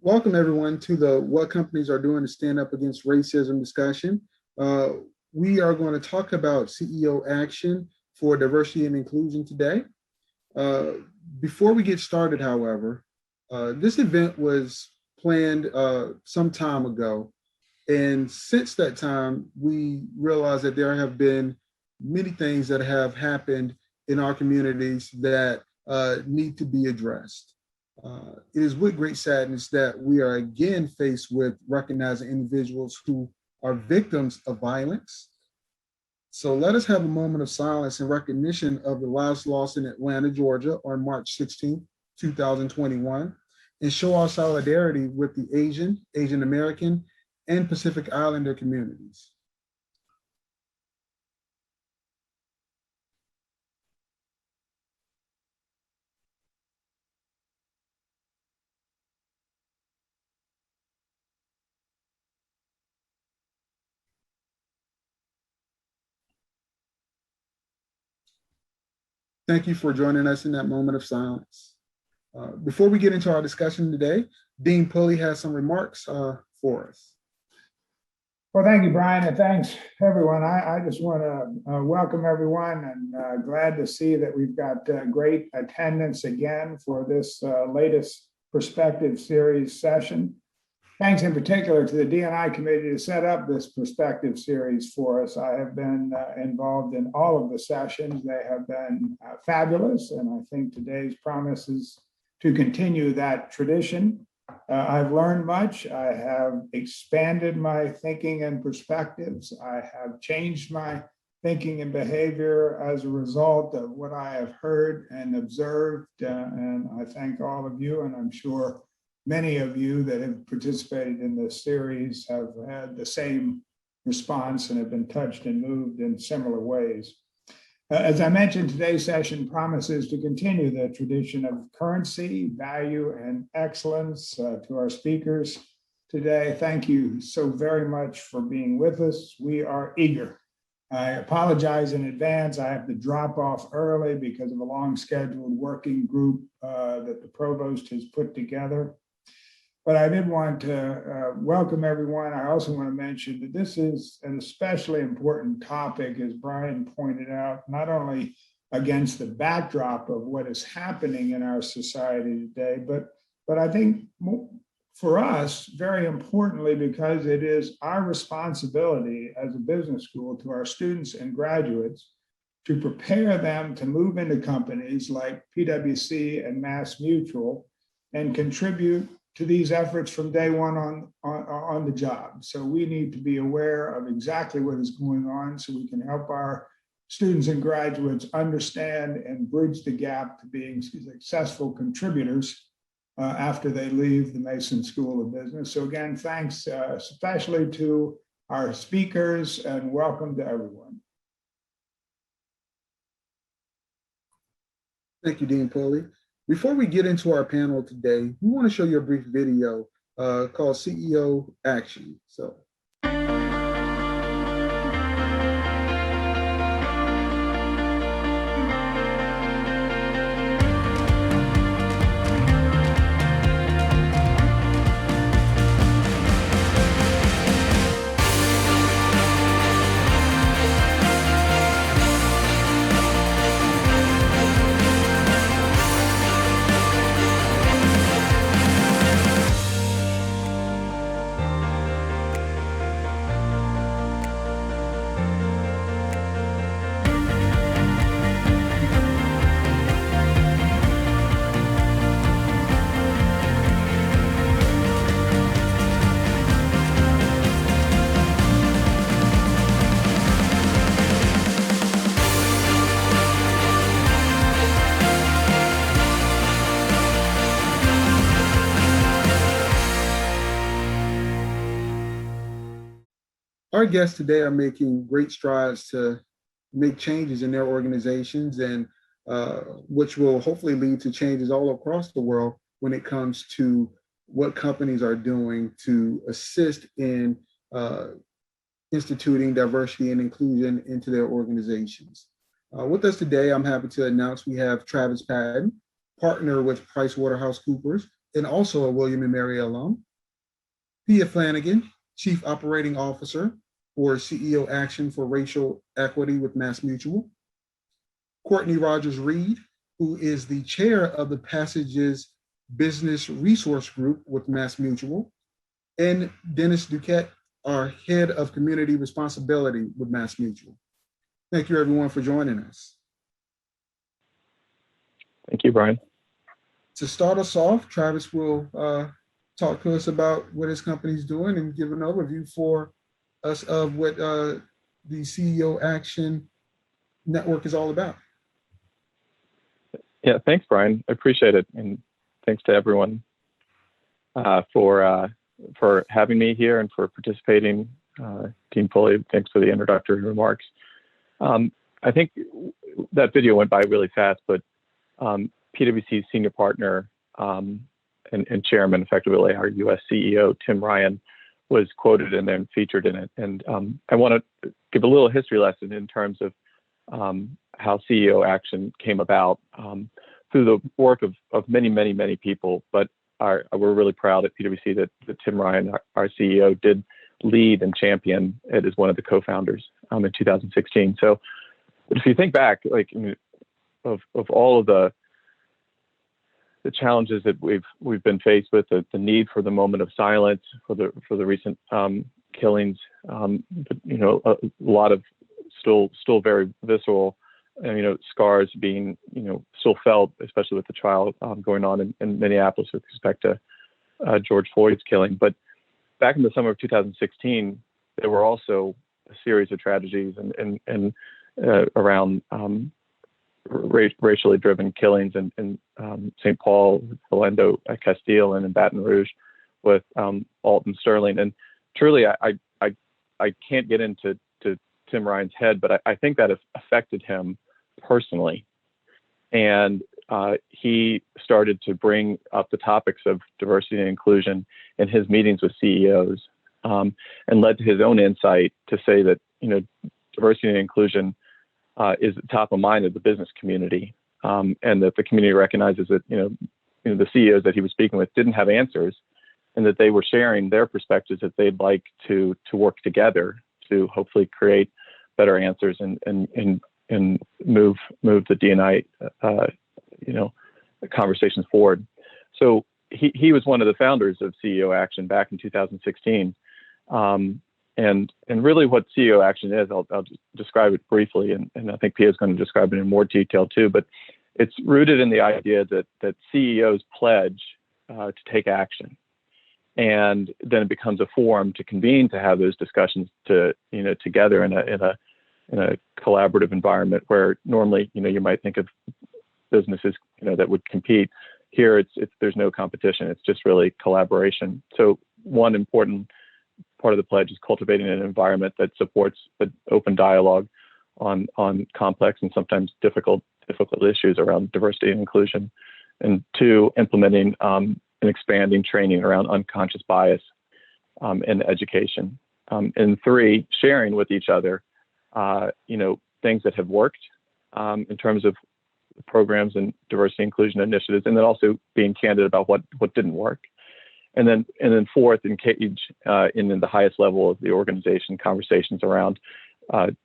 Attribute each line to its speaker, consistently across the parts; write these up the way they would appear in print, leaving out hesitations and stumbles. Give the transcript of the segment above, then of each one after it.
Speaker 1: Welcome everyone to the What Companies Are Doing to Stand Up Against Racism discussion. Uh, we are going to talk about CEO action for diversity and inclusion today. Uh, Before we get started, however, this event was planned some time ago. And since that time, we realized that there have been many things that have happened in our communities that need to be addressed. It is with great sadness that we are again faced with recognizing individuals who are victims of violence. So let us have a moment of silence in recognition of the lives lost in Atlanta, Georgia on March 16th, 2021, and show our solidarity with the Asian American, and Pacific Islander communities. Thank you for joining us in that moment of silence. Before we get into our discussion today, Dean Pulley has some remarks for us.
Speaker 2: Well, thank you, Brian, and thanks everyone. I just want to welcome everyone and glad to see that we've got great attendance again for this latest Perspective Series session. Thanks in particular to the D&I committee to set up this Perspective Series for us. I have been involved in all of the sessions. They have been fabulous, and I think today's promises to continue that tradition. I've learned much. I have expanded my thinking and perspectives. I have changed my thinking and behavior as a result of what I have heard and observed. And I thank all of you, and I'm sure many of you that have participated in this series have had the same response and have been touched and moved in similar ways. As I mentioned, today's session promises to continue the tradition of currency, value, and excellence. To our speakers today, thank you so very much for being with us. We are eager. I apologize in advance. I have to drop off early because of a long scheduled working group that the provost has put together. But I did want to welcome everyone. I also want to mention that this is an especially important topic, as Brian pointed out, not only against the backdrop of what is happening in our society today, but I think for us, very importantly, because it is our responsibility as a business school to our students and graduates to prepare them to move into companies like PwC and MassMutual and contribute to these efforts from day one on the job. So we need to be aware of exactly what is going on so we can help our students and graduates understand and bridge the gap to being successful contributors after they leave the Mason School of Business. So again, thanks especially to our speakers, and welcome to everyone.
Speaker 1: Thank you, Dean Pulley. Before we get into our panel today, we want to show you a brief video called CEO Action. So. Our guests today are making great strides to make changes in their organizations, and which will hopefully lead to changes all across the world when it comes to what companies are doing to assist in instituting diversity and inclusion into their organizations. With us today, I'm happy to announce we have Travis Patton, partner with PricewaterhouseCoopers, and also a William and Mary alum. Pia Flanagan, Chief Operating Officer for CEO Action for Racial Equity with MassMutual. Courtney Rogers Reed, who is the chair of the Passages Business Resource Group with MassMutual. And Dennis Duquette, our Head of Community Responsibility with MassMutual. Thank you, everyone, for joining us.
Speaker 3: Thank you, Brian.
Speaker 1: To start us off, Travis will talk to us about what his company is doing and give an overview for us of what the CEO Action Network is all about.
Speaker 3: Yeah, thanks, Brian. I appreciate it. And thanks to everyone for having me here and for participating. Dean Pulley, thanks for the introductory remarks. I think that video went by really fast, but PwC's senior partner and chairman, effectively our US CEO, Tim Ryan, was quoted in there and featured in it. And I want to give a little history lesson in terms of how CEO Action came about through the work of many people. But we're really proud at PwC that Tim Ryan, our CEO, did lead and champion it as one of the co-founders in 2016. So if you think back, of all of the challenges that we've been faced with, the need for the moment of silence for the recent killings, but, a lot of still very visceral, scars being still felt, especially with the trial going on in Minneapolis with respect to George Floyd's killing. But back in the summer of 2016, there were also a series of tragedies and around racially driven killings in St. Paul, Philando Castile, and in Baton Rouge with Alton Sterling. And truly, I can't get into Tim Ryan's head, but I think that affected him personally. And he started to bring up the topics of diversity and inclusion in his meetings with CEOs, and led to his own insight to say that, diversity and inclusion is top of mind of the business community, and that the community recognizes that, the CEOs that he was speaking with didn't have answers, and that they were sharing their perspectives that they'd like to work together to hopefully create better answers and move the D&I conversations forward. So he was one of the founders of CEO Action back in 2016. And really what CEO Action is, I'll just describe it briefly, and I think Pia is going to describe it in more detail too, but it's rooted in the idea that CEOs pledge to take action. And then it becomes a forum to convene to have those discussions together in a collaborative environment where normally, you might think of businesses, that would compete. Here, there's no competition. It's just really collaboration. So one important part of the pledge is cultivating an environment that supports an open dialogue on complex and sometimes difficult issues around diversity and inclusion. And two, implementing and expanding training around unconscious bias in education. And three, sharing with each other, things that have worked in terms of programs and diversity inclusion initiatives, and then also being candid about what didn't work. And then fourth, engage in the highest level of the organization conversations around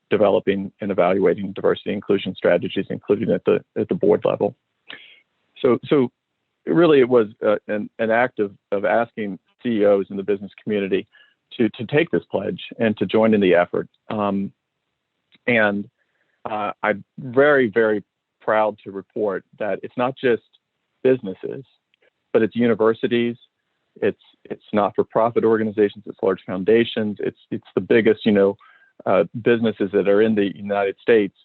Speaker 3: developing and evaluating diversity inclusion strategies, including at the board level. So really it was an act of asking CEOs in the business community to take this pledge and to join in the effort. And I'm very, very proud to report that it's not just businesses, but it's universities, it's not-for-profit organizations, it's large foundations, it's the biggest, businesses that are in the United States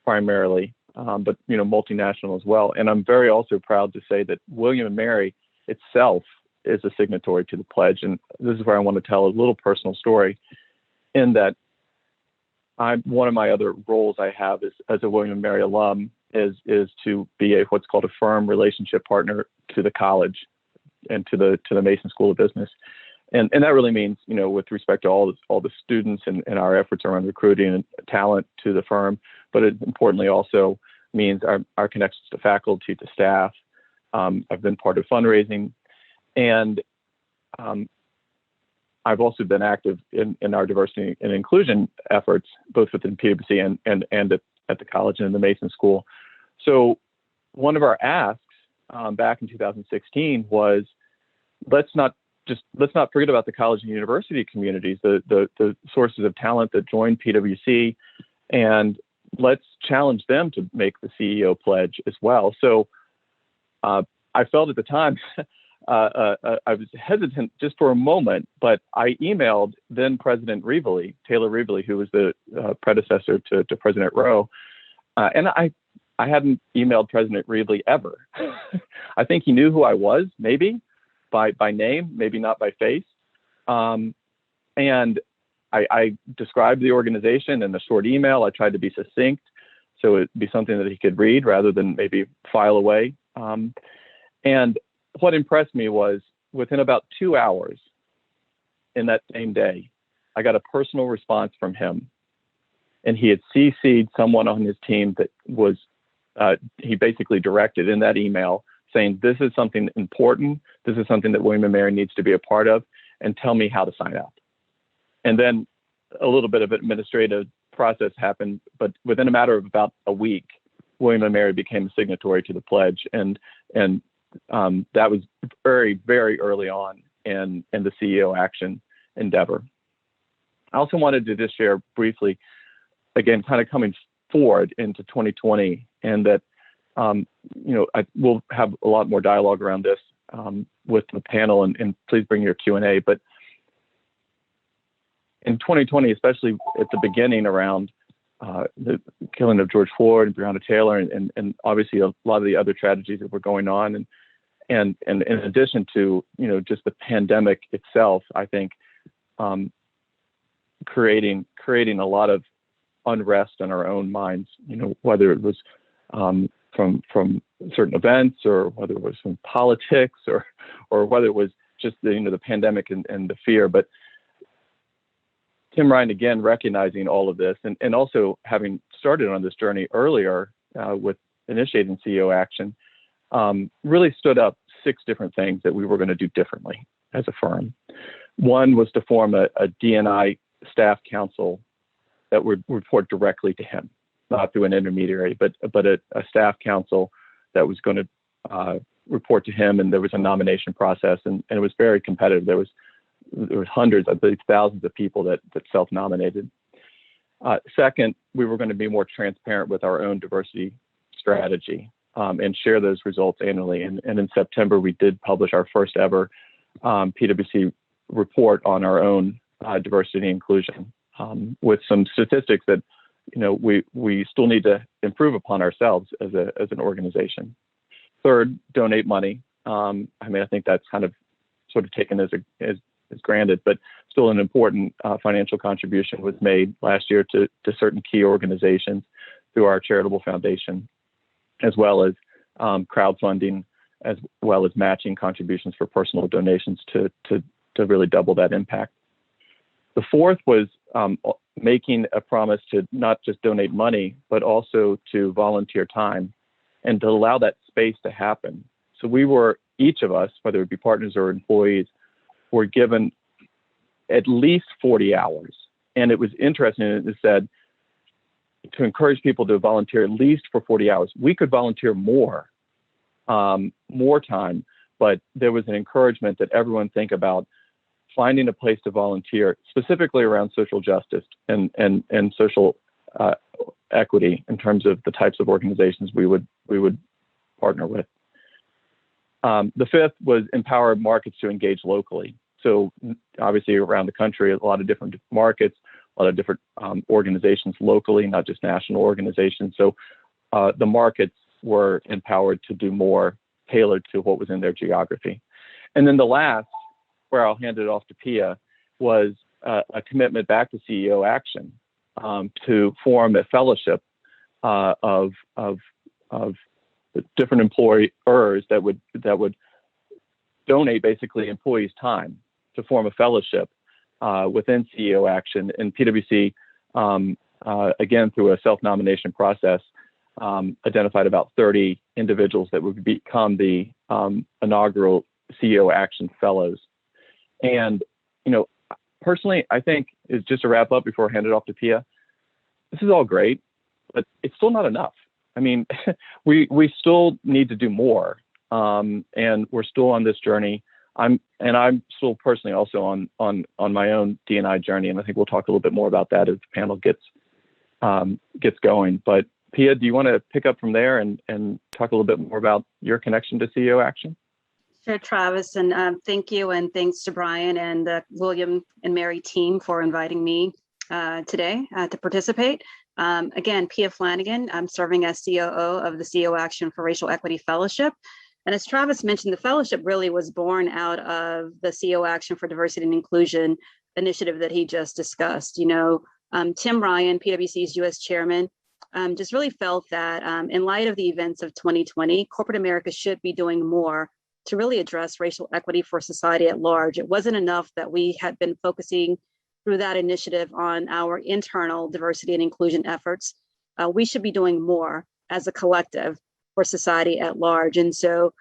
Speaker 3: primarily, but multinational as well. And I'm very also proud to say that William & Mary itself is a signatory to the pledge. And this is where I want to tell a little personal story, in that one of my other roles I have as a William & Mary alum is to be what's called a firm relationship partner to the college and to the Mason School of Business. And that really means, with respect to all the students and our efforts around recruiting and talent to the firm, but it importantly also means our connections to faculty, to staff. I've been part of fundraising, And I've also been active in our diversity and inclusion efforts, both within PwC and at the college and in the Mason School. So one of our asks back in 2016 was, let's not forget about the college and university communities, the sources of talent that joined PwC, and let's challenge them to make the CEO pledge as well. So I felt at the time, I was hesitant just for a moment, but I emailed then President Reevely, Taylor Reevely, who was the predecessor to President Rowe. And I hadn't emailed President Reevely ever. I think he knew who I was, maybe by name, maybe not by face. And I described the organization in a short email. I tried to be succinct, so it'd be something that he could read rather than maybe file away. And what impressed me was within about 2 hours in that same day, I got a personal response from him. And he had CC'd someone on his team that was, he basically directed in that email saying, this is something important. This is something that William & Mary needs to be a part of, and tell me how to sign up. And then a little bit of administrative process happened, but within a matter of about a week, William & Mary became a signatory to the pledge. And that was very, very early on in the CEO Action endeavor. I also wanted to just share briefly, again, kind of coming forward into 2020, and that, we'll have a lot more dialogue around this with the panel, and please bring your Q&A. But in 2020, especially at the beginning around the killing of George Floyd and Breonna Taylor, and obviously a lot of the other tragedies that were going on, and in addition to just the pandemic itself, I think creating a lot of unrest in our own minds, whether it was from certain events, or whether it was from politics, or whether it was just the pandemic and the fear. But Tim Ryan, again, recognizing all of this, and also having started on this journey earlier with initiating CEO Action, really stood up 6 different things that we were going to do differently as a firm. One was to form a D&I staff council that would report directly to him, not through an intermediary, but a staff council that was going to report to him, and there was a nomination process, and it was very competitive. There was hundreds, I believe thousands of people that self-nominated. Second, we were going to be more transparent with our own diversity strategy and share those results annually. And in September, we did publish our first ever PwC report on our own diversity and inclusion with some statistics that we still need to improve upon ourselves as an organization. Third, donate money. I think that's kind of sort of taken as granted, but still an important financial contribution was made last year to certain key organizations through our charitable foundation, as well as crowdfunding, as well as matching contributions for personal donations to really double that impact. The fourth was making a promise to not just donate money, but also to volunteer time and to allow that space to happen. So we were, each of us, whether it be partners or employees, were given at least 40 hours. And it was interesting, it said to encourage people to volunteer at least for 40 hours. We could volunteer more time, but there was an encouragement that everyone think about finding a place to volunteer, specifically around social justice and social equity in terms of the types of organizations we would partner with. The fifth was empower markets to engage locally. So obviously around the country, a lot of different markets, a lot of different organizations locally, not just national organizations. So the markets were empowered to do more tailored to what was in their geography. And then the last, where I'll hand it off to Pia, was a commitment back to CEO Action to form a fellowship of different employers that would donate basically employees' time to form a fellowship within CEO Action. And PwC, again, through a self-nomination process, identified about 30 individuals that would become the inaugural CEO Action Fellows. And, personally, I think is just to wrap up before I hand it off to Pia, this is all great, but it's still not enough. I mean, we still need to do more, and we're still on this journey. I'm still personally also on my own D&I journey, and I think we'll talk a little bit more about that as the panel gets going. But Pia, do you want to pick up from there and talk a little bit more about your connection to CEO Action?
Speaker 4: Sure, Travis, and thank you, and thanks to Brian and the William and Mary team for inviting me today to participate. Again, Pia Flanagan, I'm serving as COO of the CEO Action for Racial Equity Fellowship. And as Travis mentioned, the fellowship really was born out of the CEO Action for Diversity and Inclusion initiative that he just discussed. Tim Ryan, PwC's U.S. chairman, just really felt that in light of the events of 2020, corporate America should be doing more to really address racial equity for society at large. It wasn't enough that we had been focusing through that initiative on our internal diversity and inclusion efforts. We should be doing more as a collective for society at large. And so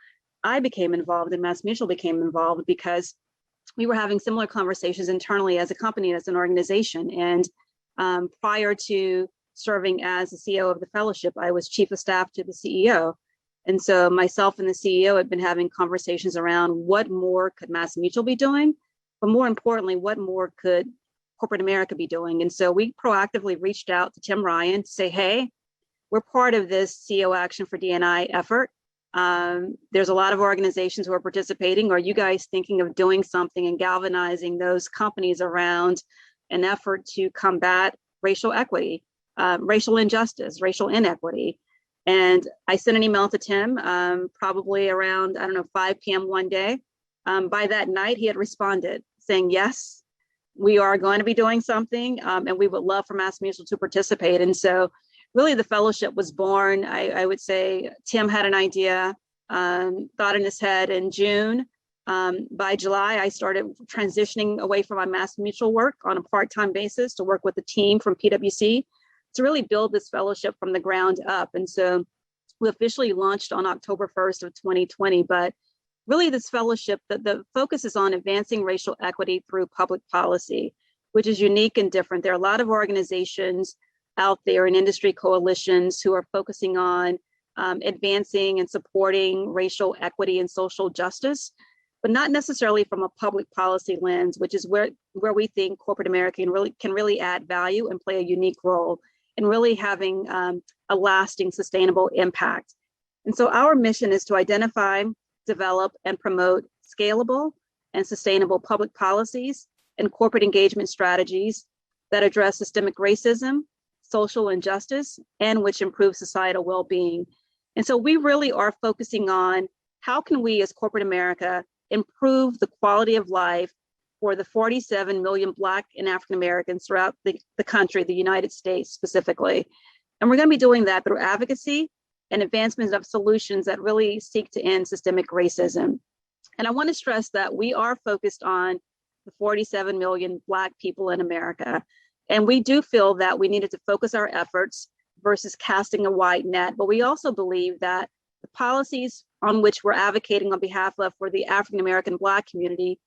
Speaker 4: I became involved and MassMutual became involved because we were having similar conversations internally as a company, as an organization. And prior to serving as the CEO of the fellowship, I was chief of staff to the CEO. And so myself and the CEO had been having conversations around what more could MassMutual be doing, but more importantly, what more could corporate America be doing? And so we proactively reached out to Tim Ryan to say, hey, we're part of this CEO Action for D&I effort. There's a lot of organizations who are participating. Are you guys thinking of doing something and galvanizing those companies around an effort to combat racial equity, racial injustice, racial inequity? And I sent an email to Tim probably around, 5 p.m. one day. By that night, he had responded saying, yes, we are going to be doing something, and we would love for MassMutual to participate. And so really the fellowship was born. I would say Tim had an idea, thought in his head in June. By July, I started transitioning away from my MassMutual work on a part-time basis to work with the team from PwC to really build this fellowship from the ground up. And so we officially launched on October 1st of 2020, but really this fellowship, the focus is on advancing racial equity through public policy, which is unique and different. There are a lot of organizations out there and industry coalitions who are focusing on advancing and supporting racial equity and social justice, but not necessarily from a public policy lens, which is where we think corporate America can really add value and play a unique role in really having a lasting, sustainable impact. And so our mission is to identify, develop, and promote scalable and sustainable public policies and corporate engagement strategies that address systemic racism, social injustice, and which improve societal well-being. And so we really are focusing on how can we as corporate America improve the quality of life for the 47 million Black and African Americans throughout the country, the United States specifically. And we're going to be doing that through advocacy and advancement of solutions that really seek to end systemic racism. And I want to stress that we are focused on the 47 million Black people in America. And we do feel that we needed to focus our efforts versus casting a wide net. But we also believe that the policies on which we're advocating on behalf of for the African American Black community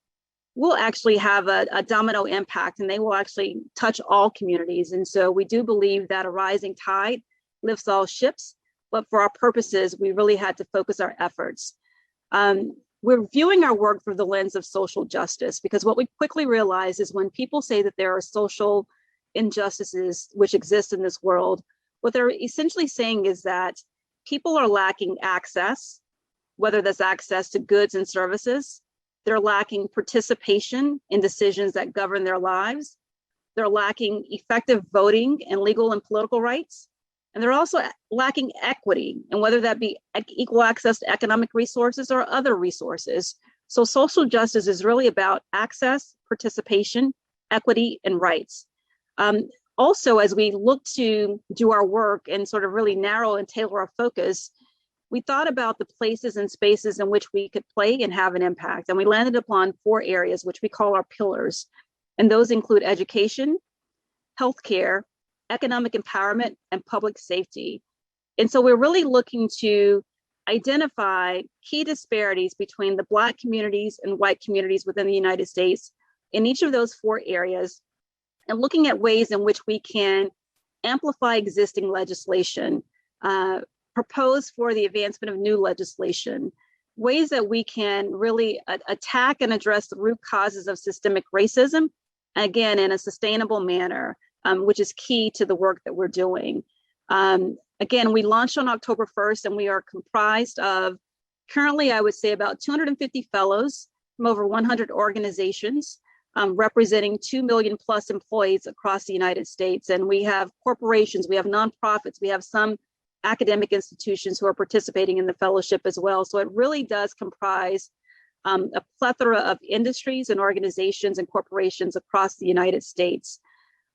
Speaker 4: will actually have a domino impact, and they will actually touch all communities. And so we do believe that a rising tide lifts all ships, but for our purposes, we really had to focus our efforts. We're viewing our work through the lens of social justice, because what we quickly realize is when people say that there are social injustices which exist in this world, what they're essentially saying is that people are lacking access, whether that's access to goods and services. They're lacking participation in decisions that govern their lives. They're lacking effective voting and legal and political rights. And they're also lacking equity, and whether that be equal access to economic resources or other resources. So social justice is really about access, participation, equity, and rights. Also, as we look to do our work and sort of really narrow and tailor our focus, we thought about the places and spaces in which we could play and have an impact. And we landed upon 4 areas, which we call our pillars. And those include education, healthcare, economic empowerment, and public safety. And so we're really looking to identify key disparities between the Black communities and white communities within the United States in each of those 4 areas, and looking at ways in which we can amplify existing legislation, propose for the advancement of new legislation, ways that we can really attack and address the root causes of systemic racism, again, in a sustainable manner, which is key to the work that we're doing. Again, we launched on October 1st, and we are comprised of currently, I would say, about 250 fellows from over 100 organizations, representing 2 million plus employees across the United States. And we have corporations, we have nonprofits, we have some academic institutions who are participating in the fellowship as well. So it really does comprise a plethora of industries and organizations and corporations across the United States.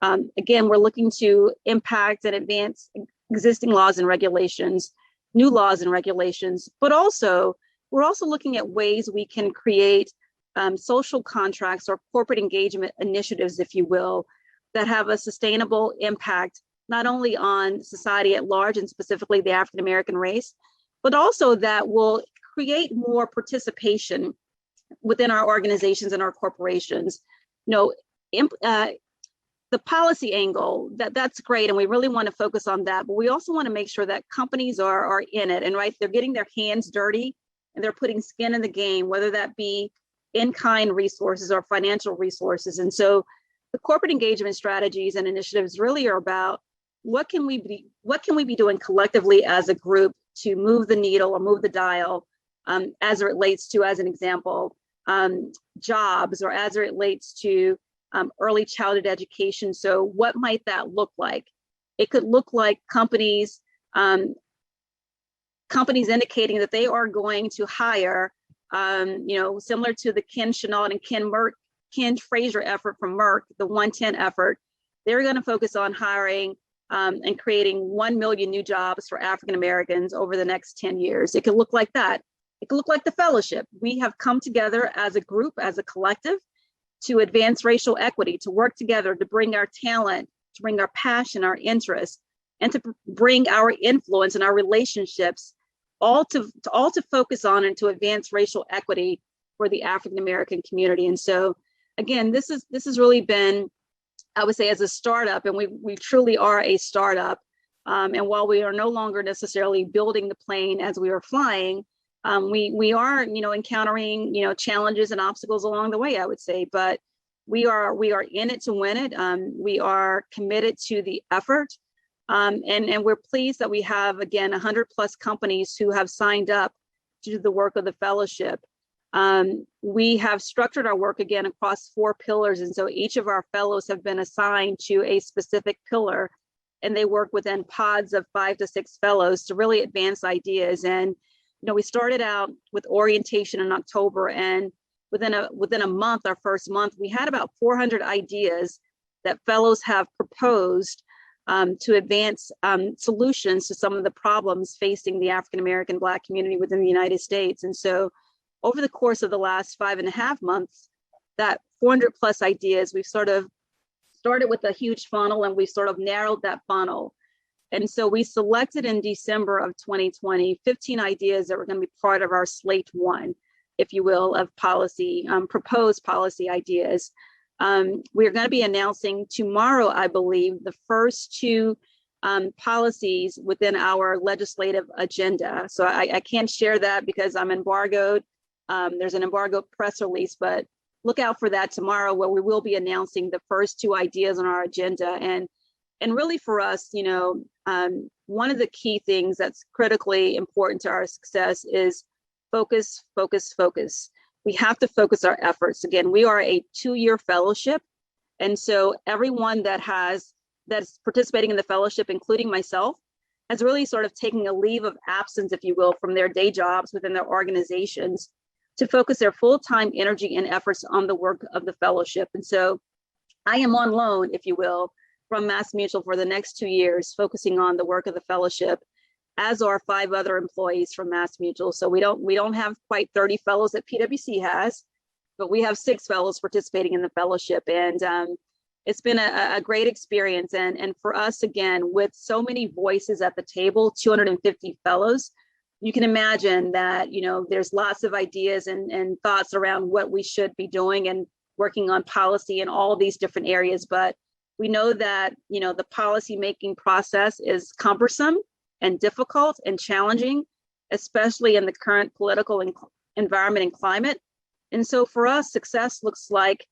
Speaker 4: Again, we're looking to impact and advance existing laws and regulations, new laws and regulations, but also we're also looking at ways we can create social contracts or corporate engagement initiatives, if you will, that have a sustainable impact, not only on society at large and specifically the African American race, but also that will create more participation within our organizations and our corporations. The policy angle, that's great, and we really want to focus on that, but we also want to make sure that companies are in it, and they're getting their hands dirty and they're putting skin in the game, whether that be in-kind resources or financial resources. And so the corporate engagement strategies and initiatives really are about what can we be doing collectively as a group to move the needle or move the dial, as it relates to, as an example, jobs, or as it relates to early childhood education. So what might that look like? It could look like companies indicating that they are going to hire, similar to the Ken Chenault and Ken Fraser effort from Merck, the 110 effort. They're going to focus on hiring and creating 1 million new jobs for African Americans over the next 10 years. It could look like that. It could look like the fellowship. We have come together as a group, as a collective, to advance racial equity, to work together, to bring our talent, to bring our passion, our interests, and to bring our influence and our relationships all to focus on and to advance racial equity for the African American community. And so, again, this has really been, I would say, as a startup, and we truly are a startup. And while we are no longer necessarily building the plane as we are flying, we are, encountering, challenges and obstacles along the way, I would say, but we are in it to win it. We are committed to the effort. And we're pleased that we have, again, 100 plus companies who have signed up to do the work of the fellowship. We have structured our work, again, across 4 pillars. And so each of our fellows have been assigned to a specific pillar, and they work within pods of 5 to 6 fellows to really advance ideas. And we started out with orientation in October, and within a month, our first month, we had about 400 ideas that fellows have proposed to advance solutions to some of the problems facing the African American Black community within the United States. And so over the course of the last 5.5 months, that 400 plus ideas, we've sort of started with a huge funnel, and we sort of narrowed that funnel. And so we selected in December of 2020, 15 ideas that were going to be part of our slate 1, if you will, of policy, proposed policy ideas. We're going to be announcing tomorrow, I believe, the first 2 policies within our legislative agenda. So I can't share that because I'm embargoed. There's an embargoed press release, but look out for that tomorrow, where we will be announcing the first 2 ideas on our agenda. And really for us, one of the key things that's critically important to our success is focus, focus, focus. We have to focus our efforts. Again, we are a 2-year fellowship. And so everyone that's participating in the fellowship, including myself, has really sort of taken a leave of absence, if you will, from their day jobs within their organizations to focus their full-time energy and efforts on the work of the fellowship. And so I am on loan, if you will, from MassMutual for the next 2 years, focusing on the work of the fellowship, as are 5 other employees from MassMutual. So we don't have quite 30 fellows that PwC has, but we have 6 fellows participating in the fellowship. And it's been a great experience. And for us, again, with so many voices at the table, 250 fellows, you can imagine that, there's lots of ideas and thoughts around what we should be doing and working on policy in all these different areas. But we know that, the policy making process is cumbersome and difficult and challenging, especially in the current political environment and climate. And so for us, success looks like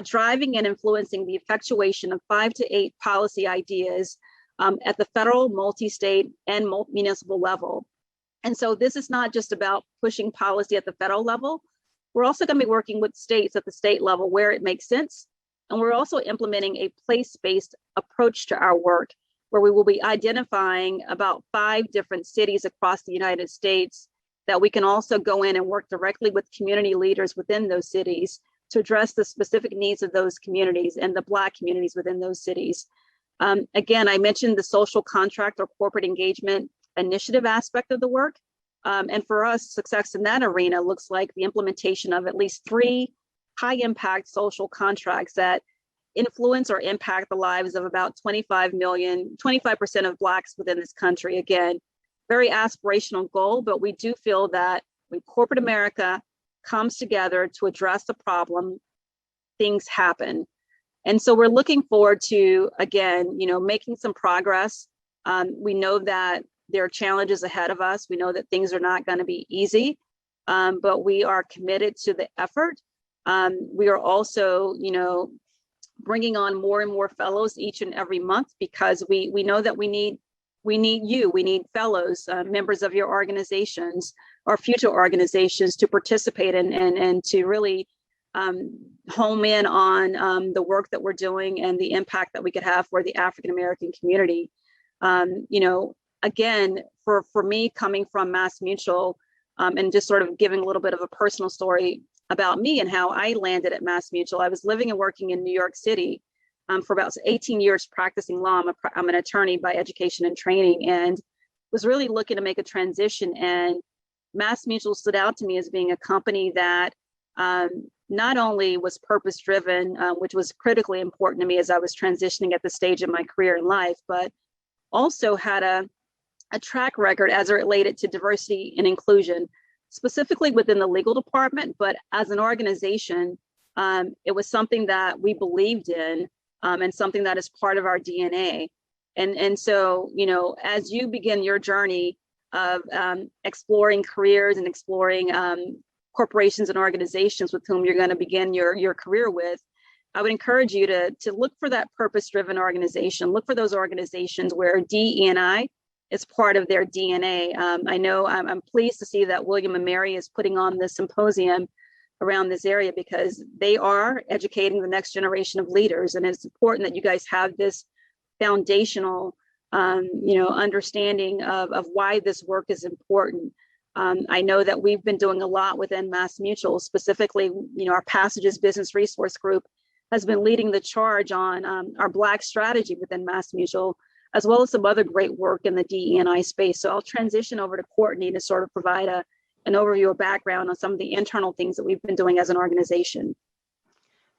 Speaker 4: driving and influencing the effectuation of 5 to 8 policy ideas at the federal, multi-state, and municipal level. And so this is not just about pushing policy at the federal level. We're also going to be working with states at the state level where it makes sense. And we're also implementing a place-based approach to our work, where we will be identifying about 5 different cities across the United States that we can also go in and work directly with community leaders within those cities to address the specific needs of those communities and the Black communities within those cities. Again, I mentioned the social contract or corporate engagement initiative aspect of the work. And for us, success in that arena looks like the implementation of at least 3 high impact social contracts that influence or impact the lives of about 25% of Blacks within this country. Again, very aspirational goal, but we do feel that when corporate America comes together to address the problem, things happen. And so we're looking forward to, again, making some progress. We know that there are challenges ahead of us. We know that things are not going to be easy, but we are committed to the effort. We are also, bringing on more and more fellows each and every month, because we know that we need fellows, members of your organizations or future organizations to participate and to really home in on the work that we're doing and the impact that we could have for the African American community. Again, for me, coming from MassMutual, and just sort of giving a little bit of a personal story about me and how I landed at MassMutual. I was living and working in New York City for about 18 years practicing law. I'm an attorney by education and training, and was really looking to make a transition. And MassMutual stood out to me as being a company that not only was purpose driven, which was critically important to me as I was transitioning at the stage of my career in life, but also had a track record as it related to diversity and inclusion, specifically within the legal department, but as an organization, it was something that we believed in, and something that is part of our DNA. And so, as you begin your journey of exploring careers and exploring corporations and organizations with whom you're going to begin your career with, I would encourage you to look for that purpose-driven organization. Look for those organizations where DE&I is part of their DNA. I know I'm pleased to see that William and Mary is putting on this symposium around this area, because they are educating the next generation of leaders. And it's important that you guys have this foundational, understanding of why this work is important. I know that we've been doing a lot within MassMutual, specifically, our Passages Business Resource Group has been leading the charge on our Black strategy within MassMutual, as well as some other great work in the DE&I space. So I'll transition over to Courtney to sort of provide an overview or background on some of the internal things that we've been doing as an organization.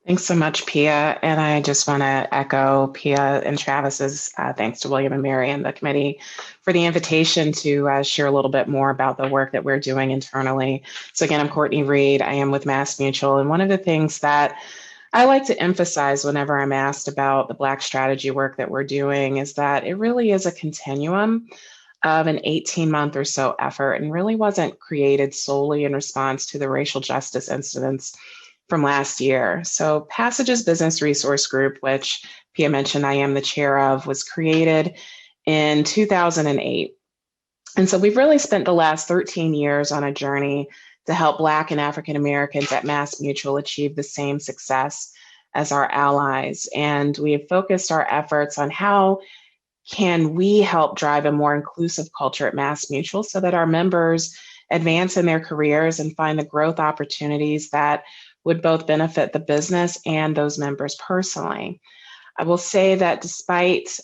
Speaker 5: Thanks so much, Pia. And I just want to echo Pia and Travis's thanks to William and Mary and the committee for the invitation to share a little bit more about the work that we're doing internally. So again, I'm Courtney Reed. I am with MassMutual. And one of the things that I like to emphasize whenever I'm asked about the Black strategy work that we're doing is that it really is a continuum of an 18-month or so effort, and really wasn't created solely in response to the racial justice incidents from last year. So Passages Business Resource Group, which Pia mentioned I am the chair of, was created in 2008. And so we've really spent the last 13 years on a journey to help Black and African Americans at MassMutual achieve the same success as our allies. And we have focused our efforts on how can we help drive a more inclusive culture at MassMutual so that our members advance in their careers and find the growth opportunities that would both benefit the business and those members personally. I will say that despite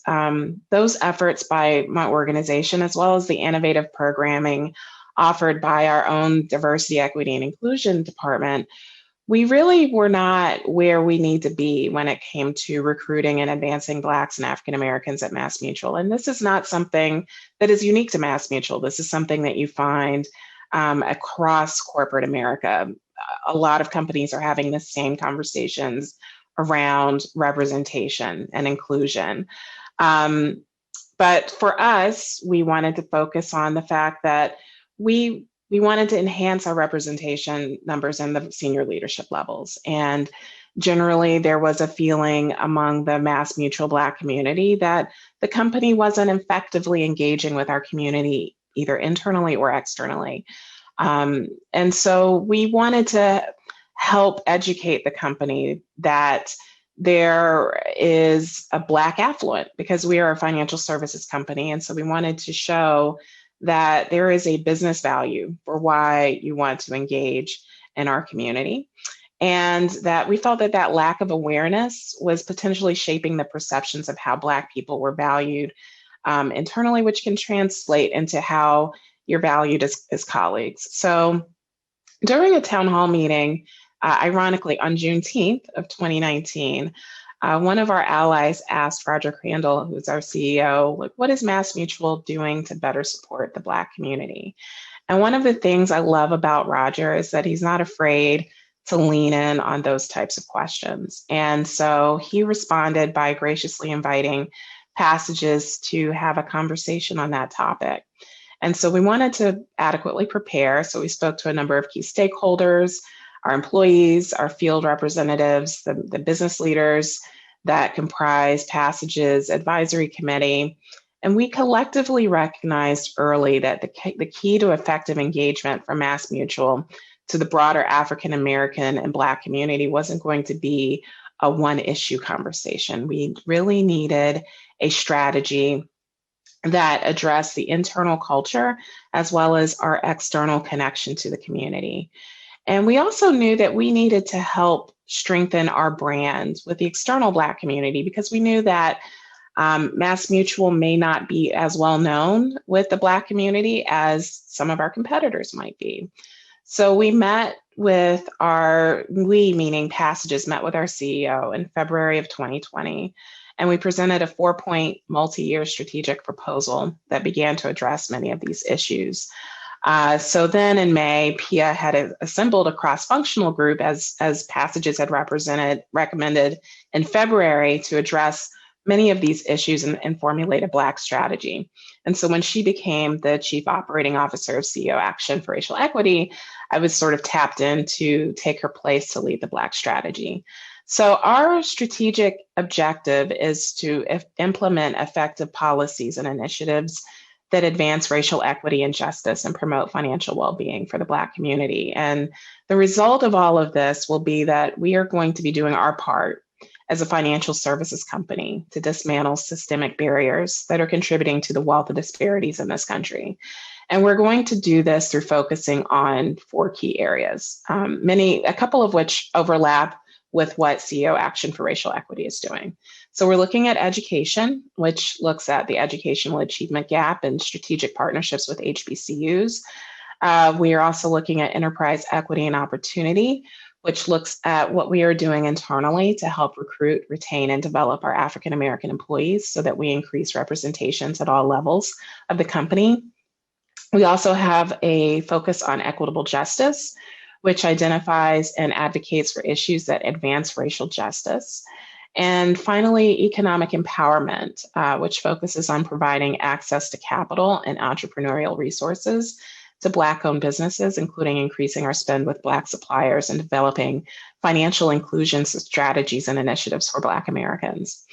Speaker 5: those efforts by my organization, as well as the innovative programming offered by our own diversity, equity, and inclusion department, we really were not where we need to be when it came to recruiting and advancing Blacks and African Americans at MassMutual. And this is not something that is unique to MassMutual. This is something that you find across corporate America. A lot of companies are having the same conversations around representation and inclusion. But for us, we wanted to focus on the fact that we wanted to enhance our representation numbers in the senior leadership levels. And generally, there was a feeling among the MassMutual Black community that the company wasn't effectively engaging with our community, either internally or externally. And so we wanted to help educate the company that there is a Black affluent, because we are a financial services company. And so we wanted to show that there is a business value for why you want to engage in our community. And that we felt that that lack of awareness was potentially shaping the perceptions of how Black people were valued internally, which can translate into how you're valued as colleagues. So during a town hall meeting, ironically, on Juneteenth of 2019, one of our allies asked Roger Crandall, who's our CEO, like, what is MassMutual doing to better support the Black community? And one of the things I love about Roger is that he's not afraid to lean in on those types of questions. And so he responded by graciously inviting Passages to have a conversation on that topic. And so we wanted to adequately prepare. So we spoke to a number of key stakeholders, our employees, our field representatives, the business leaders that comprise Passages Advisory Committee. And we collectively recognized early that the key to effective engagement from MassMutual to the broader African American and Black community wasn't going to be a one issue conversation. We really needed a strategy that addressed the internal culture as well as our external connection to the community. And we also knew that we needed to help strengthen our brand with the external Black community, because we knew that MassMutual may not be as well known with the Black community as some of our competitors might be. So we met with meaning Passages, met with our CEO in February of 2020. And we presented a 4-point multi-year strategic proposal that began to address many of these issues. So then in May, PIA had assembled a cross-functional group as Passages had recommended in February to address many of these issues and formulate a Black strategy. And so when she became the Chief Operating Officer of CEO Action for Racial Equity, I was sort of tapped in to take her place to lead the Black strategy. So our strategic objective is to implement effective policies and initiatives that advance racial equity and justice and promote financial well-being for the Black community. And the result of all of this will be that we are going to be doing our part as a financial services company to dismantle systemic barriers that are contributing to the wealth disparities in this country. And we're going to do this through focusing on 4 key areas, a couple of which overlap with what CEO Action for Racial Equity is doing. So we're looking at education, which looks at the educational achievement gap and strategic partnerships with HBCUs. We are also looking at enterprise equity and opportunity, which looks at what we are doing internally to help recruit, retain, and develop our African American employees so that we increase representations at all levels of the company. We also have a focus on equitable justice, which identifies and advocates for issues that advance racial justice. And finally, economic empowerment, which focuses on providing access to capital and entrepreneurial resources to Black-owned businesses, including increasing our spend with Black suppliers and developing financial inclusion strategies and initiatives for Black Americans.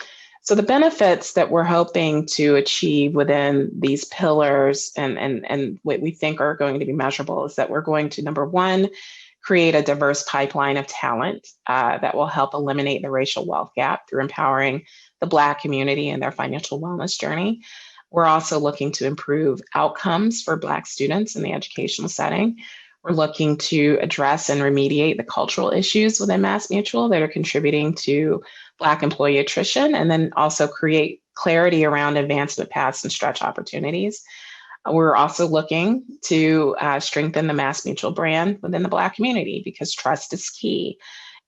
Speaker 5: So the benefits that we're hoping to achieve within these pillars and what we think are going to be measurable is that we're going to, number one, create a diverse pipeline of talent that will help eliminate the racial wealth gap through empowering the Black community in their financial wellness journey. We're also looking to improve outcomes for Black students in the educational setting. We're looking to address and remediate the cultural issues within MassMutual that are contributing to Black employee attrition, and then also create clarity around advancement paths and stretch opportunities. We're also looking to strengthen the MassMutual brand within the Black community because trust is key.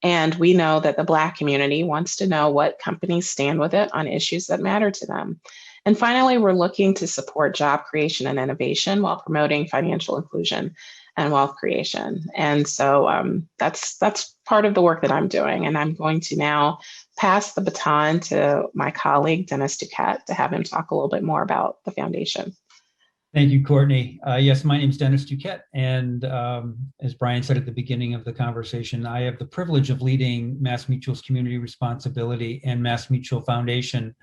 Speaker 5: And we know that the Black community wants to know what companies stand with it on issues that matter to them. And finally, we're looking to support job creation and innovation while promoting financial inclusion and wealth creation. And so that's part of the work that I'm doing. And I'm going to now pass the baton to my colleague, Dennis Duquette, to have him talk a little bit more about the foundation.
Speaker 6: Thank you, Courtney. Yes, my name is Dennis Duquette, and as Brian said at the beginning of the conversation, I have the privilege of leading MassMutual's community responsibility and MassMutual Foundation.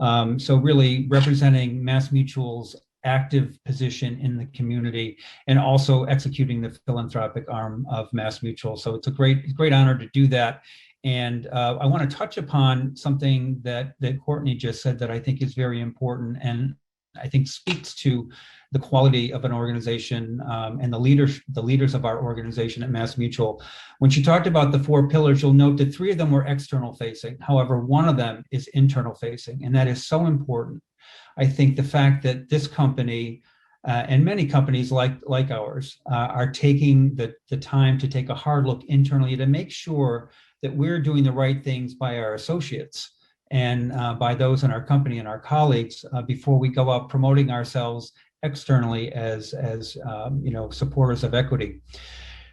Speaker 6: So really representing MassMutual's active position in the community and also executing the philanthropic arm of MassMutual. So it's a great honor to do that. And I want to touch upon something that Courtney just said that I think is very important and I think speaks to the quality of an organization and the leaders of our organization at MassMutual. When she talked about the 4 pillars, you'll note that 3 of them were external facing. However, one of them is internal facing, and that is so important. I think the fact that this company and many companies like ours are taking the time to take a hard look internally to make sure that we're doing the right things by our associates and by those in our company and our colleagues before we go out promoting ourselves externally as supporters of equity.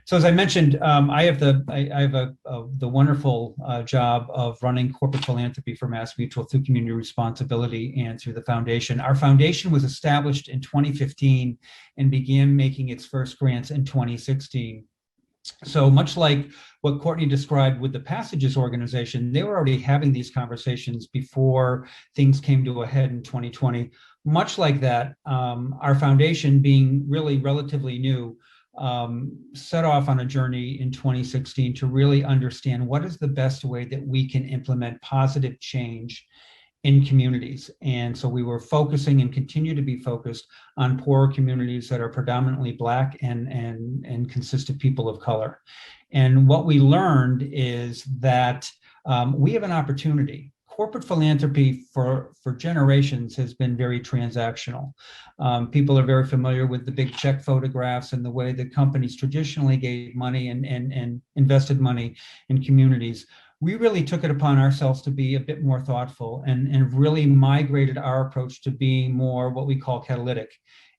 Speaker 6: So as I mentioned, I have the wonderful job of running corporate philanthropy for MassMutual through community responsibility and through the foundation. Our foundation was established in 2015 and began making its first grants in 2016. So much like what Courtney described with the Passages organization, they were already having these conversations before things came to a head in 2020. Much like that, our foundation, being really relatively new, set off on a journey in 2016 to really understand what is the best way that we can implement positive change in communities. And so we were focusing and continue to be focused on poorer communities that are predominantly Black and consist of people of color. And what we learned is that we have an opportunity. Corporate philanthropy for generations has been very transactional. People are very familiar with the big check photographs and the way that companies traditionally gave money and invested money in communities. We really took it upon ourselves to be a bit more thoughtful and really migrated our approach to being more what we call catalytic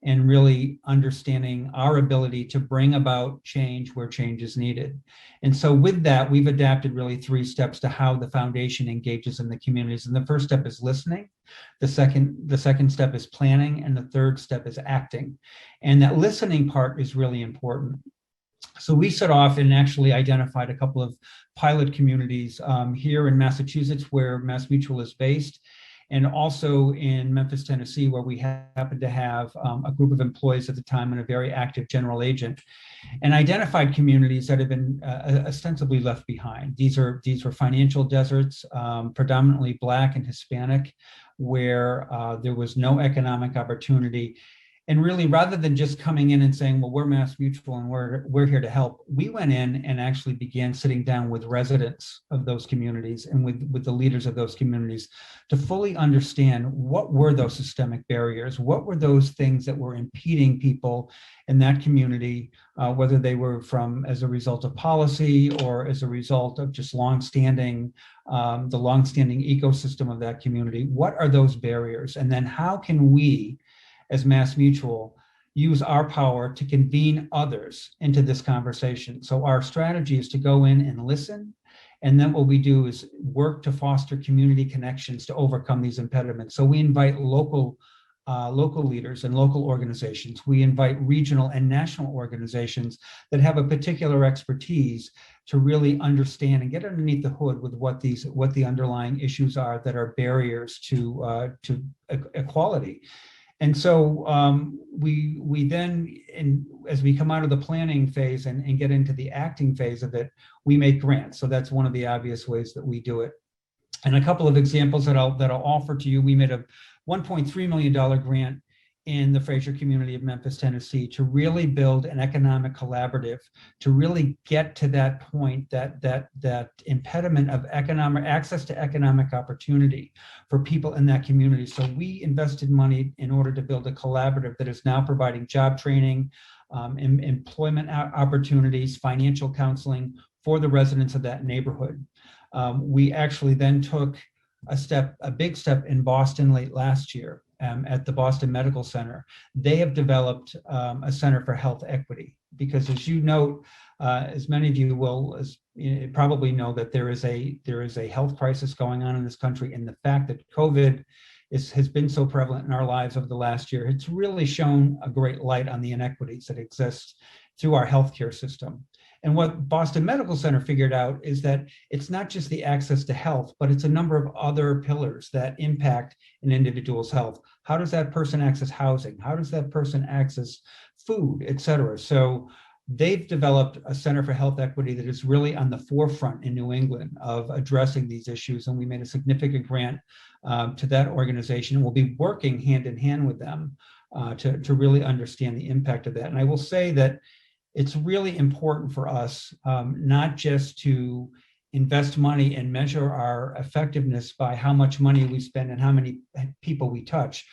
Speaker 6: and really understanding our ability to bring about change where change is needed. And so with that, we've adapted really 3 steps to how the foundation engages in the communities. And the first step is listening. The second step is planning. And the third step is acting. And that listening part is really important. So we set off and actually identified a couple of pilot communities here in Massachusetts, where MassMutual is based, and also in Memphis, Tennessee, where we happened to have a group of employees at the time and a very active general agent, and identified communities that have been ostensibly left behind. These were financial deserts, predominantly Black and Hispanic, where there was no economic opportunity. And really, rather than just coming in and saying, well, we're MassMutual and we're here to help, we went in and actually began sitting down with residents of those communities and with the leaders of those communities to fully understand what were those systemic barriers, what were those things that were impeding people in that community, whether they were as a result of policy or as a result of just the longstanding ecosystem of that community. What are those barriers? And then how can we, as MassMutual, use our power to convene others into this conversation? So our strategy is to go in and listen. And then what we do is work to foster community connections to overcome these impediments. So we invite local leaders and local organizations. We invite regional and national organizations that have a particular expertise to really understand and get underneath the hood with what the underlying issues are that are barriers to equality. And so we then, as we come out of the planning phase and get into the acting phase of it, we make grants. So that's one of the obvious ways that we do it. And a couple of examples that I'll offer to you, we made a $1.3 million grant in the Fraser community of Memphis, Tennessee, to really build an economic collaborative, to really get to that point, that impediment of economic access to economic opportunity for people in that community. So we invested money in order to build a collaborative that is now providing job training, employment opportunities, financial counseling for the residents of that neighborhood. We actually then took a big step in Boston late last year at the Boston Medical Center. They have developed a Center for Health Equity, because as you note, as many of you will probably know, that there is a health crisis going on in this country, and the fact that COVID has been so prevalent in our lives over the last year, it's really shown a great light on the inequities that exist through our healthcare system. And what Boston Medical Center figured out is that it's not just the access to health, but it's a number of other pillars that impact an individual's health. How does that person access housing? How does that person access food, et cetera? So they've developed a Center for Health Equity that is really on the forefront in New England of addressing these issues. And we made a significant grant to that organization. We'll be working hand in hand with them to really understand the impact of that. And I will say that it's really important for us not just to invest money and measure our effectiveness by how much money we spend and how many people we touch.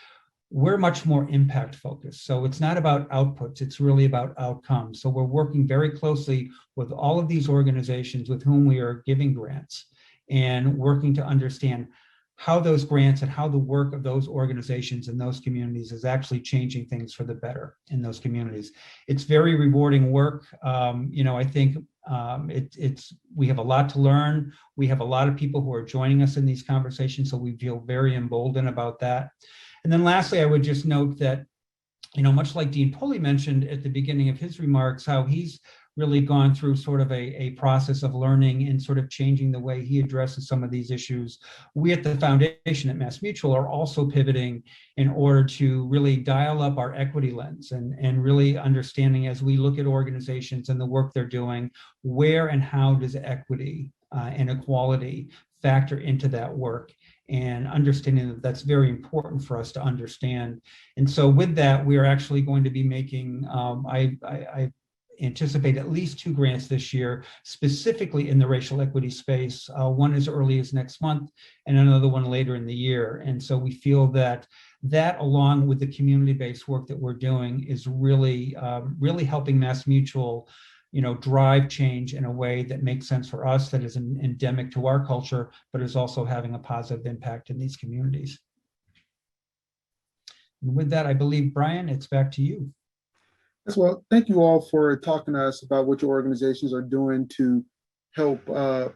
Speaker 6: We're much more impact focused. So it's not about outputs, it's really about outcomes. So we're working very closely with all of these organizations with whom we are giving grants, and working to understand how those grants and how the work of those organizations and those communities is actually changing things for the better in those communities. It's very rewarding work. I think we have a lot to learn. We have a lot of people who are joining us in these conversations, so we feel very emboldened about that. And then lastly, I would just note that, much like Dean Pulley mentioned at the beginning of his remarks, how he's really gone through sort of a process of learning and sort of changing the way he addresses some of these issues. We at the foundation at MassMutual are also pivoting in order to really dial up our equity lens and really understanding, as we look at organizations and the work they're doing, where and how does equity and equality factor into that work, and understanding that that's very important for us to understand. And so with that, we are actually going to be making, I anticipate at least 2 grants this year, specifically in the racial equity space, one as early as next month and another one later in the year. And so we feel that along with the community-based work that we're doing is really helping MassMutual drive change in a way that makes sense for us, that is endemic to our culture, but is also having a positive impact in these communities. And with that, I believe, Brian, it's back to you.
Speaker 1: Yes, well, thank you all for talking to us about what your organizations are doing to help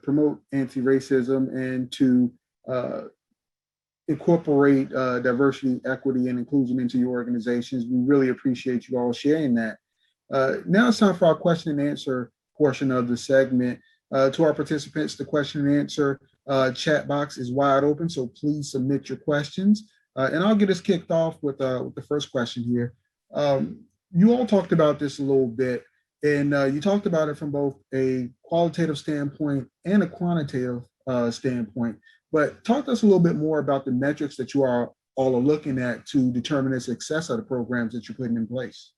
Speaker 1: promote anti-racism and to incorporate diversity, equity, and inclusion into your organizations. We really appreciate you all sharing that. Now it's time for our question and answer portion of the segment. To our participants, the question and answer chat box is wide open, so please submit your questions. And I'll get us kicked off with the first question here. You all talked about this a little bit, and you talked about it from both a qualitative standpoint and a quantitative standpoint. But talk to us a little bit more about the metrics that you all are looking at to determine the success of the programs that you're putting in place.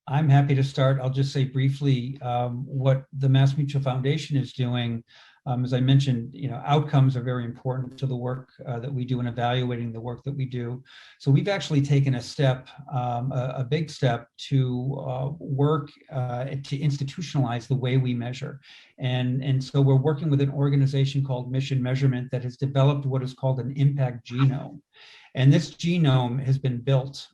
Speaker 6: I'm happy to start. I'll just say briefly what the MassMutual Foundation is doing. As I mentioned, outcomes are very important to the work that we do in evaluating the work that we do. So we've actually taken a step, a big step, to work to institutionalize the way we measure. And so we're working with an organization called Mission Measurement that has developed what is called an impact genome. And this genome has been built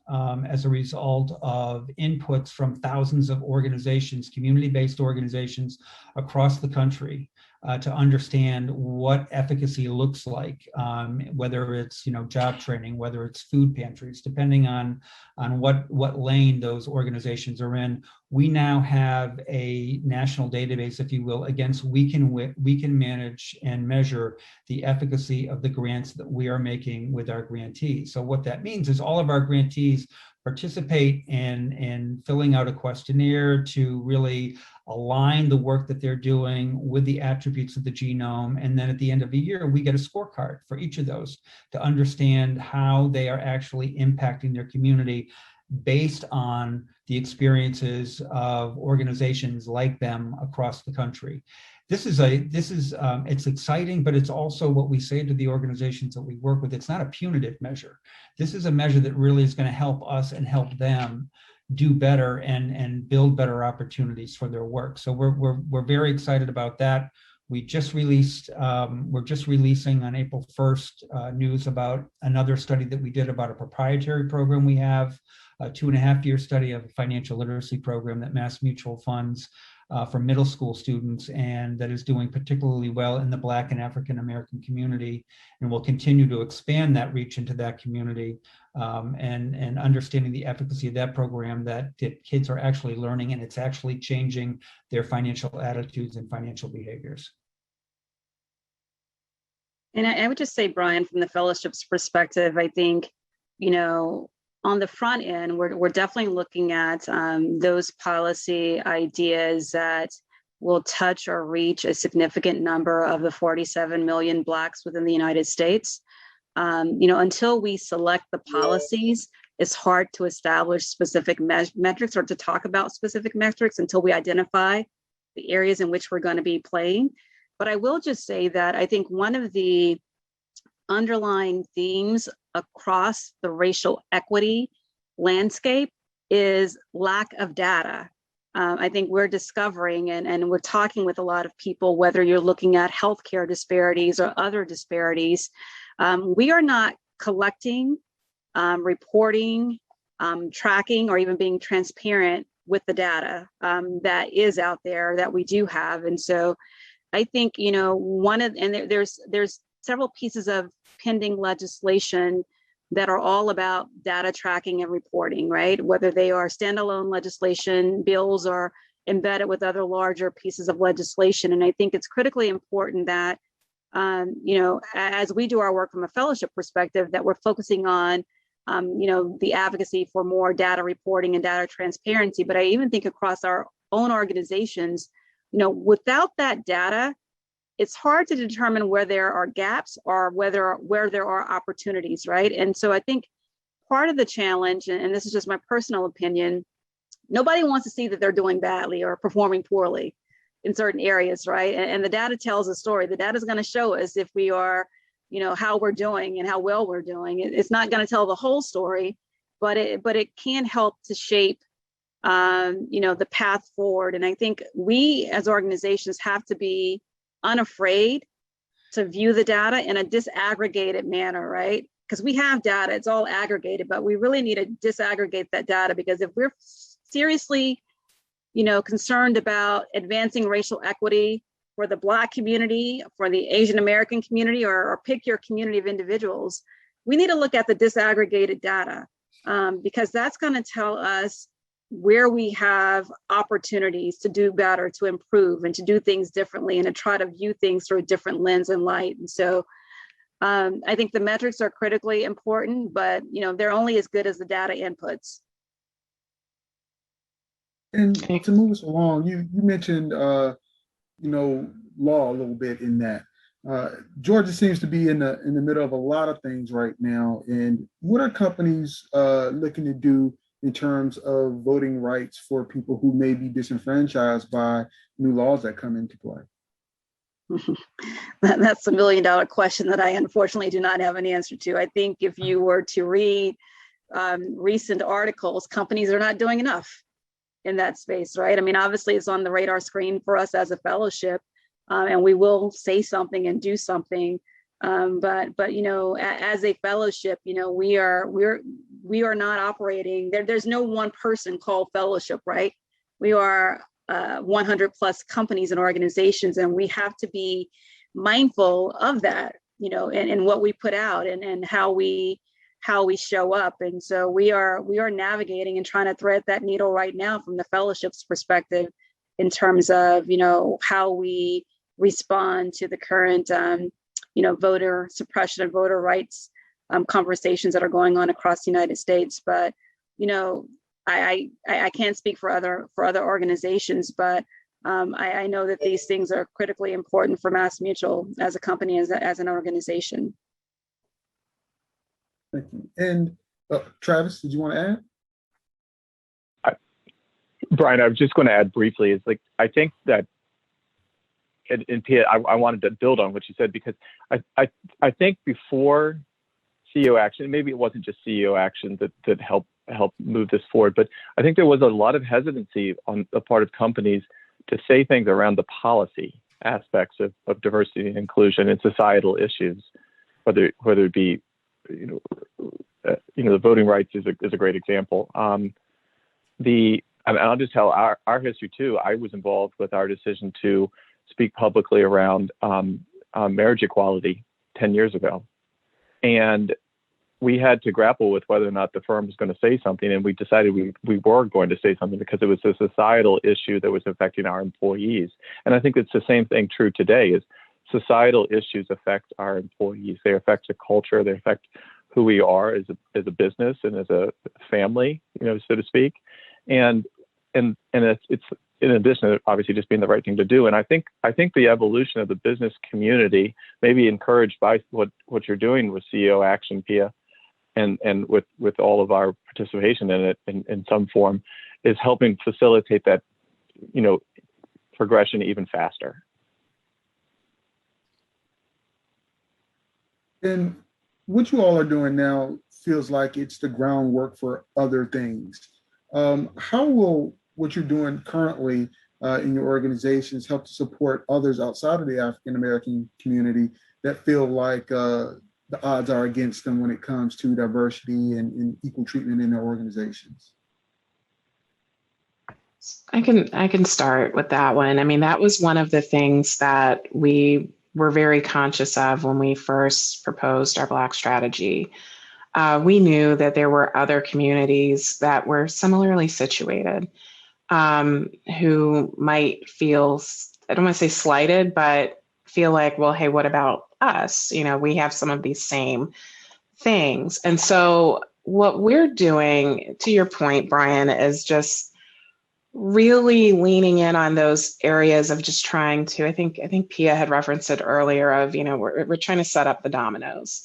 Speaker 6: as a result of inputs from thousands of organizations, community-based organizations across the country, to understand what efficacy looks like, whether it's job training, whether it's food pantries, depending on what lane those organizations are in. We now have a national database, if you will, against we can manage and measure the efficacy of the grants that we are making with our grantees. So what that means is all of our grantees participate in filling out a questionnaire to really align the work that they're doing with the attributes of the genome. And then at the end of the year, we get a scorecard for each of those to understand how they are actually impacting their community based on the experiences of organizations like them across the country. It's exciting, but it's also what we say to the organizations that we work with. It's not a punitive measure. This is a measure that really is going to help us and help them do better and build better opportunities for their work. So we're very excited about that. We're just releasing on April 1st news about another study that we did about a proprietary program we have, a 2.5-year study of a financial literacy program that MassMutual funds for middle school students, and that is doing particularly well in the Black and African American community, and will continue to expand that reach into that community, and understanding the efficacy of that program, that kids are actually learning and it's actually changing their financial attitudes and financial behaviors.
Speaker 4: And I would just say, Brian, from the fellowship's perspective, I think, on the front end, we're definitely looking at those policy ideas that will touch or reach a significant number of the 47 million Blacks within the United States. Until we select the policies, it's hard to establish specific metrics or to talk about specific metrics until we identify the areas in which we're going to be playing. But I will just say that I think one of the underlying themes across the racial equity landscape is lack of data. I think we're discovering and we're talking with a lot of people, whether you're looking at healthcare disparities or other disparities, we are not collecting, reporting, tracking, or even being transparent with the data that is out there that we do have. And so I think, there's several pieces of pending legislation that are all about data tracking and reporting, right? Whether they are standalone legislation, bills, or embedded with other larger pieces of legislation. And I think it's critically important that, as we do our work from a fellowship perspective, that we're focusing on, the advocacy for more data reporting and data transparency. But I even think across our own organizations, without that data, it's hard to determine where there are gaps or where there are opportunities, right? And so I think part of the challenge, and this is just my personal opinion, nobody wants to see that they're doing badly or performing poorly in certain areas, right? And the data tells a story. The data is going to show us if we are, how we're doing and how well we're doing. It's not going to tell the whole story, but it can help to shape, the path forward. And I think we as organizations have to be unafraid to view the data in a disaggregated manner, right? Because we have data, it's all aggregated, but we really need to disaggregate that data, because if we're seriously, concerned about advancing racial equity for the Black community, for the Asian American community, or pick your community of individuals, we need to look at the disaggregated data, because that's going to tell us where we have opportunities to do better, to improve, and to do things differently, and to try to view things through a different lens and light. And so I think the metrics are critically important, but they're only as good as the data inputs.
Speaker 1: And to move us along, you mentioned law a little bit in that. Georgia seems to be in the middle of a lot of things right now. And what are companies looking to do in terms of voting rights for people who may be disenfranchised by new laws that come into play?
Speaker 4: That's a $1 million question that I unfortunately do not have an answer to. I think if you were to read recent articles, companies are not doing enough in that space, right? I mean, obviously it's on the radar screen for us as a fellowship, and we will say something and do something. But as a fellowship, we are not operating there. There's no one person called fellowship, right? We are 100 plus companies and organizations, and we have to be mindful of that, and what we put out and how we show up. And so we are navigating and trying to thread that needle right now from the fellowship's perspective in terms of, how we respond to the current, voter suppression and voter rights conversations that are going on across the United States. But I can't speak for other organizations, but I know that these things are critically important for MassMutual as a company, as an organization.
Speaker 1: Thank you. And Travis, did you want to add?
Speaker 3: Brian, I was just going to add briefly, is like, I think that, and Pia, I wanted to build on what you said, because I think before CEO Action, maybe it wasn't just CEO Action that helped move this forward, but I think there was a lot of hesitancy on the part of companies to say things around the policy aspects of diversity and inclusion and societal issues, whether it be, the voting rights is a great example. And I'll just tell our history too. I was involved with our decision to speak publicly around marriage equality 10 years ago. And we had to grapple with whether or not the firm was going to say something. And we decided we were going to say something because it was a societal issue that was affecting our employees. And I think it's the same thing true today, is societal issues affect our employees. They affect the culture. They affect who we are as a business and as a family, so to speak. And it's in addition to obviously just being the right thing to do. And I think the evolution of the business community, maybe encouraged by what you're doing with CEO Action, Pia, and with all of our participation in it in some form, is helping facilitate that, progression even faster.
Speaker 1: And what you all are doing now feels like it's the groundwork for other things. How will what you're doing currently in your organizations help to support others outside of the African American community that feel like the odds are against them when it comes to diversity and equal treatment in their organizations?
Speaker 5: I can start with that one. I mean, that was one of the things that we were very conscious of when we first proposed our Black strategy. We knew that there were other communities that were similarly situated, who might feel, I don't want to say slighted, but feel like, well, hey, what about us? We have some of these same things. And so what we're doing, to your point, Brian, is just really leaning in on those areas of just trying to, I think Pia had referenced it earlier, of, we're trying to set up the dominoes,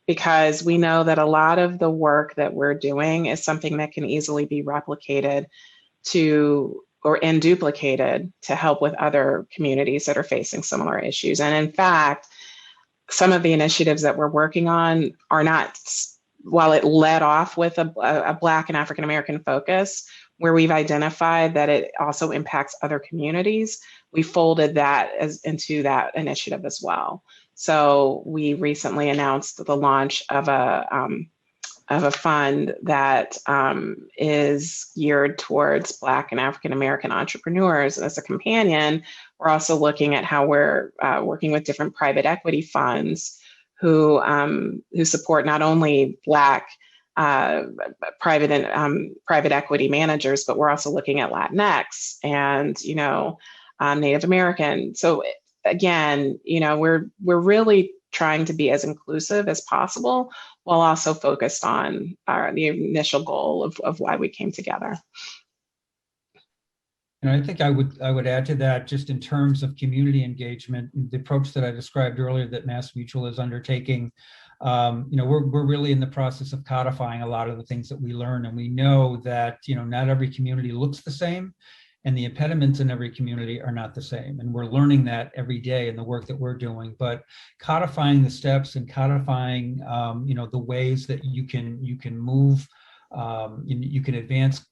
Speaker 5: because we know that a lot of the work that we're doing is something that can easily be replicated and duplicated to help with other communities that are facing similar issues. And in fact, some of the initiatives that we're working on are not, while it led off with a Black and African American focus, where we've identified that it also impacts other communities, we folded that into that initiative as well. So we recently announced the launch of a fund that is geared towards Black and African American entrepreneurs. As a companion, we're also looking at how we're working with different private equity funds who support not only Black private equity managers, but we're also looking at Latinx and Native American. So again, we're really trying to be as inclusive as possible, while also focused on the initial goal of why we came together.
Speaker 6: And I think I would add to that, just in terms of community engagement, the approach that I described earlier that MassMutual is undertaking. We're really in the process of codifying a lot of the things that we learn, and we know that not every community looks the same, and the impediments in every community are not the same. And we're learning that every day in the work that we're doing. But codifying the steps and codifying the ways that you can move, you can advance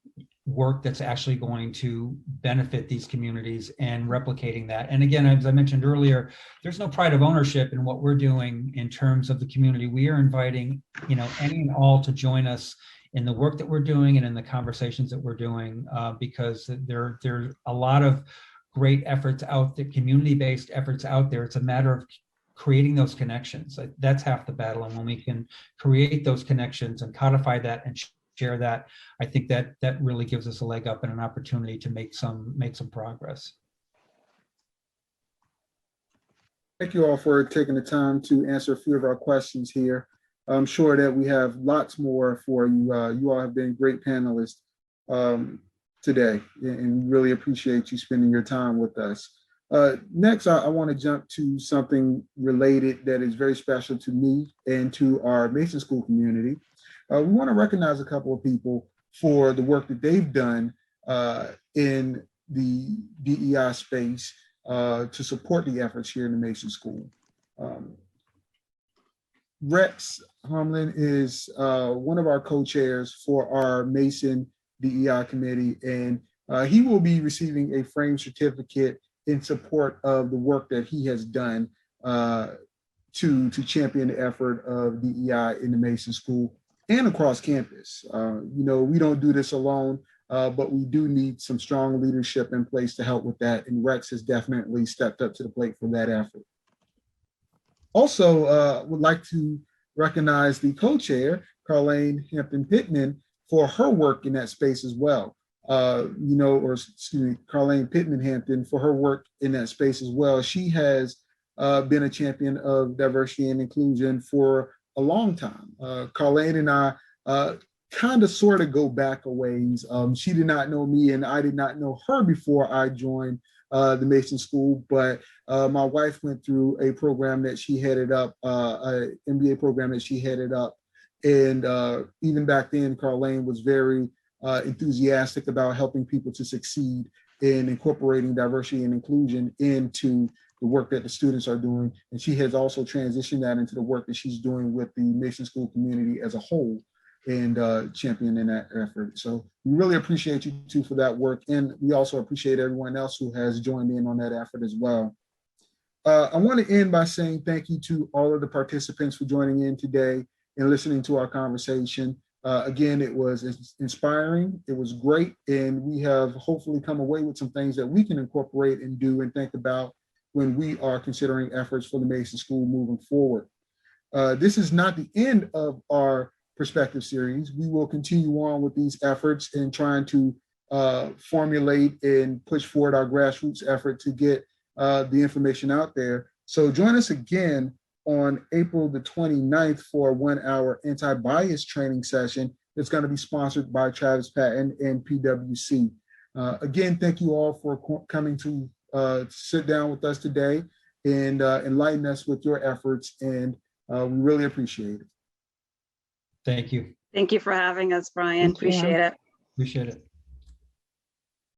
Speaker 6: work that's actually going to benefit these communities, and replicating that. And again, as I mentioned earlier, there's no pride of ownership in what we're doing in terms of the community. We are inviting, any and all to join us in the work that we're doing and in the conversations that we're doing, because there's a lot of great efforts out there, community-based efforts out there. It's a matter of creating those connections. That's half the battle. And when we can create those connections and codify that and share that, I think that really gives us a leg up and an opportunity to make some progress.
Speaker 1: Thank you all for taking the time to answer a few of our questions here. I'm sure that we have lots more for you. You all have been great panelists today, and really appreciate you spending your time with us. Next, I want to jump to something related that is very special to me and to our Mason School community. We want to recognize a couple of people for the work that they've done in the DEI space to support the efforts here in the Mason School. Rex Hamlin is one of our co-chairs for our Mason DEI committee, and he will be receiving a framed certificate in support of the work that he has done to champion the effort of DEI in the Mason School and across campus. We don't do this alone, but we do need some strong leadership in place to help with that, and Rex has definitely stepped up to the plate for that effort. Also, would like to recognize the co-chair, Carlene Hampton Pittman, for her work in that space as well. Carlene Pittman Hampton for her work in that space as well. She has been a champion of diversity and inclusion for a long time. Carlene and I kind of sort of go back a ways. She did not know me and I did not know her before I joined the Mason School, but my wife went through a program that she headed up, an MBA program that she headed up. And even back then, Carlene was very enthusiastic about helping people to succeed in incorporating diversity and inclusion into the work that the students are doing. And she has also transitioned that into the work that she's doing with the Mason School community as a whole and championing that effort. So we really appreciate you too for that work. And we also appreciate everyone else who has joined in on that effort as well. I want to end by saying thank you to all of the participants for joining in today and listening to our conversation. Again, it was inspiring, it was great, and we have hopefully come away with some things that we can incorporate and do and think about when we are considering efforts for the Mason School moving forward. This is not the end of our perspective series. We will continue on with these efforts and trying to formulate and push forward our grassroots effort to get the information out there. So join us again on April the 29th for a 1-hour anti-bias training session that's going to be sponsored by Travis Patton and PwC. Again, thank you all for coming to sit down with us today and enlighten us with your efforts, and we really appreciate it.
Speaker 6: Thank you.
Speaker 4: Thank you for having us, Brian. Appreciate it.
Speaker 6: Appreciate it.